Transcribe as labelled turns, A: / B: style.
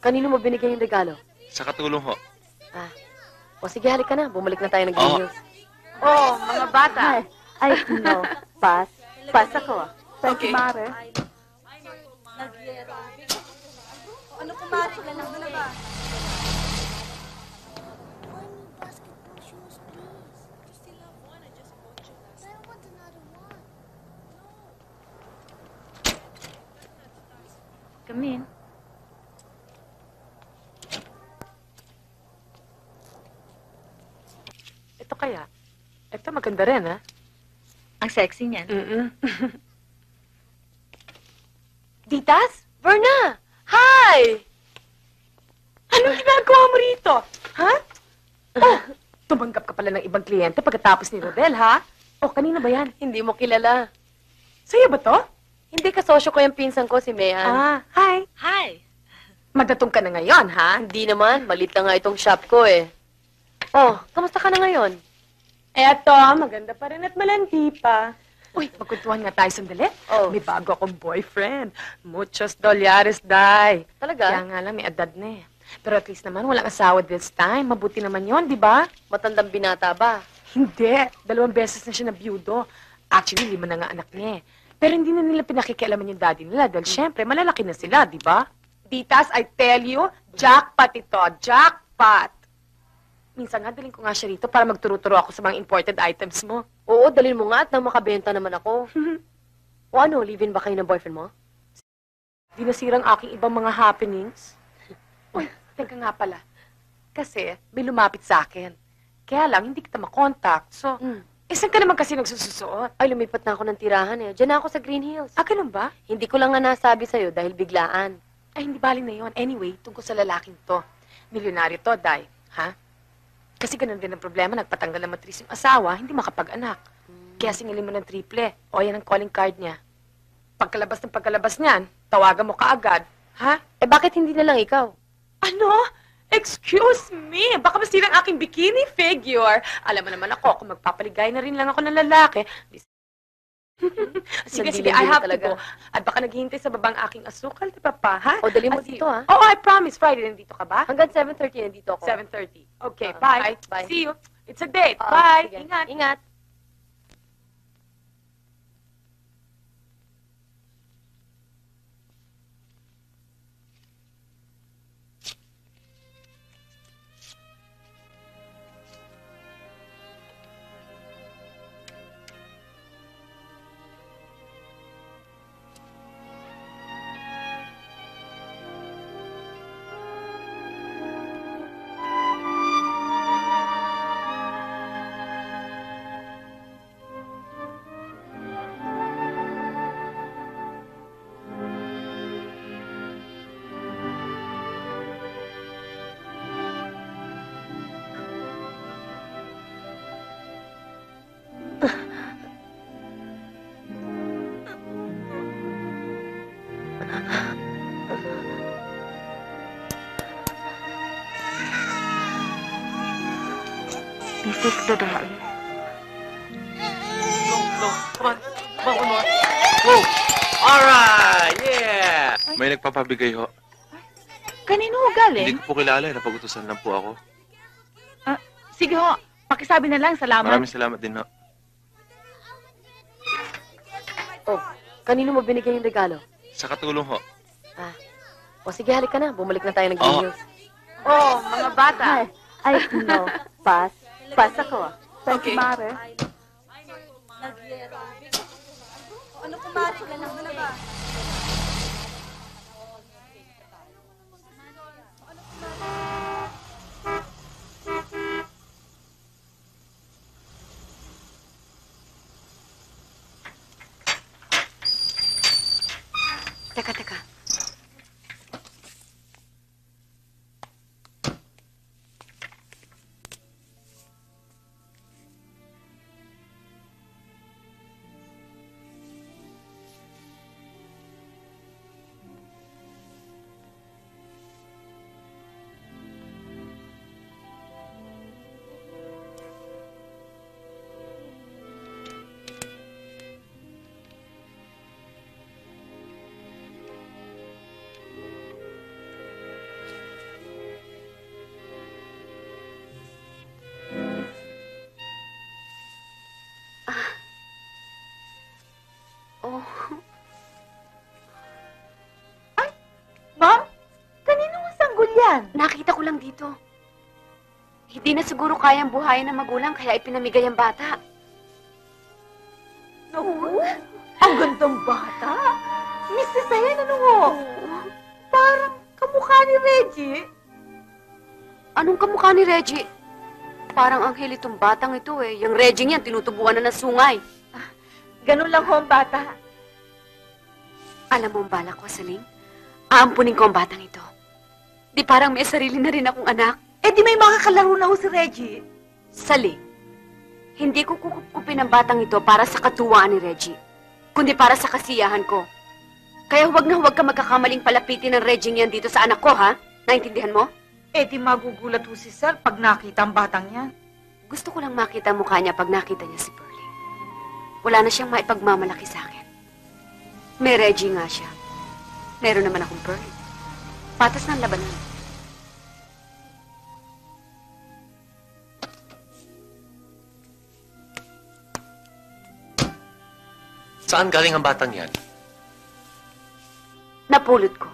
A: kanino mo binigay yung regalo?
B: Sa katulong ho.
A: Ah, o sige, halika na. Bumalik na tayo ng Green Hills.
C: Oh, mga bata.
D: Ay, no. Pass. Pass ako. Thank
C: Okay.
D: you, Mare.
E: Ano kumari ka lang na ba?
F: Basketball shoes, please. You still have one. I just bought you last. I want another one.
D: Come in.
C: Ito kaya. Ito maganda rin, ha?
D: Ang sexy niyan.
A: Ditas? Verna! Hi!
C: Anong ginagawa mo rito? Ha? Oh, tumanggap ka pala ng ibang kliyente pagkatapos ni Rodel, ha? Oh, kanino ba yan?
A: Hindi mo kilala.
C: Sa'yo ba to?
A: Hindi kasosyo ko yung pinsan ko, si Mayan.
C: Ah, hi.
D: Hi.
C: Madatong ka na ngayon, ha?
A: Hindi naman. Malit na nga itong shop ko eh. Oh, kamusta ka na ngayon?
C: Eto, maganda pa rin at malandi pa. Uy, magkuntuhan nga tayo sandali.
A: Oh.
C: May bago akong boyfriend. Muchos dolyares, Day.
A: Talaga?
C: Kaya nga lang, may edad na eh. Pero at least naman, walang asawa this time. Mabuti naman yon, di ba?
A: Matandang binata ba?
C: Hindi. 2 beses na siya nabiyudo. Actually, 5 na nga anak niya eh. Pero hindi na nila pinakikialaman yung daddy nila dahil syempre, malalaki na sila, di ba? Ditas, I tell you, jackpot ito. Jackpot! Minsan nga, dalhin ko nga siya rito para magturo-turo ako sa mga imported items mo.
A: Oo, dalhin mo nga at nang makabenta naman ako. O ano, live-in ba kayo ng boyfriend mo?
C: Di nasirang aking ibang mga happenings. Uy, teka nga pala. Kasi may lumapit sa akin. Kaya lang, hindi kita makontakt. So, saan ka naman kasi nagsususuot?
A: Ay, lumipat na ako ng tirahan eh. Diyan na ako sa Green Hills.
C: Ah, ganun ba?
A: Hindi ko lang nga nasabi sa'yo dahil biglaan.
C: Ay, hindi bali na yon. Anyway, tungkol sa lalaking to. Milyonaryo to, Day. Ha? Kasi ganun din ang problema. Nagpatanggal ng matris yung asawa, hindi makapag-anak. Kaya singilin mo ng triple. O, yan ang calling card niya. Pagkalabas niyan, tawagan mo kaagad. Ha?
A: Eh, bakit hindi na lang ikaw?
C: Ano? Excuse me, baka masira ang aking bikini figure. Alam mo naman ako, kung magpapaligay na rin lang ako ng lalaki. Sige, sige, I have to go. At baka naghihintay sa babang aking asukal, di ba pa, ha?
A: O, dali mo
C: See
A: dito,
C: you.
A: ha?
C: Oh, I promise, Friday nandito ka ba?
A: Hanggang 7:30 nandito ako.
C: 7:30. Okay,
A: Ah,
C: bye.
A: bye.
C: See you. It's a date.
A: Ah,
C: Bye.
A: sige.
C: Ingat.
A: Ingat.
D: Isip babae.
C: Come on. Come on.
B: Go! Alright! Yeah! May nagpapabigay ho.
D: Kanino ho
B: Hindi
D: galing?
B: ko po kilala. Napagutusan lang po ako.
D: Sige ho, pakisabi na lang. Salamat.
B: Maraming salamat din ho.
A: Oh, kanino mo binigay yung regalo?
B: Sa katulong ho.
A: Ah, o sige, halika na. Bumalik na tayo ng Green
B: Oh.
A: Hills.
C: Oh, mga bata.
D: Ay, no. Pass. Pass ako. Thank
C: Okay.
D: you, Mare.
E: Ano kumari ka lang na ba?
A: Teka, teka.
C: yan?
D: Nakita ko lang dito. Hindi na siguro kayang buhayin ng magulang kaya ipinamigay ang bata.
C: Naku, ang gandang bata. Mrs. Ayan, ano ho? Parang kamukha ni Reggie.
D: Anong kamukha ni Reggie? Parang anghel itong batang ito eh. Yung Reggie niyan, tinutubuan na ng sungay.
C: Ganun lang ho ang bata.
D: Alam mo ang balak ko, Saling? Aampunin ko ang batang ito. Di parang may sarili na rin akong anak.
C: Eh di may makakalaro na ho si Reggie.
D: Saling, hindi ko kukupkupin ang batang ito para sa katuwaan ni Reggie, kundi para sa kasiyahan ko. Kaya huwag na huwag ka magkakamaling palapitin ng Reggie niyan dito sa anak ko, ha? Naintindihan mo?
C: Eh di magugulat ho si Sir pag nakita ang batang yan.
D: Gusto ko lang makita ang mukha niya pag nakita niya si Pearlie. Wala na siyang maipagmamalaki sa akin. May Reggie nga siya. Meron naman akong Pearlie. Patas ng labanan.
G: Saan galing ang batang yan?
D: Napulot ko.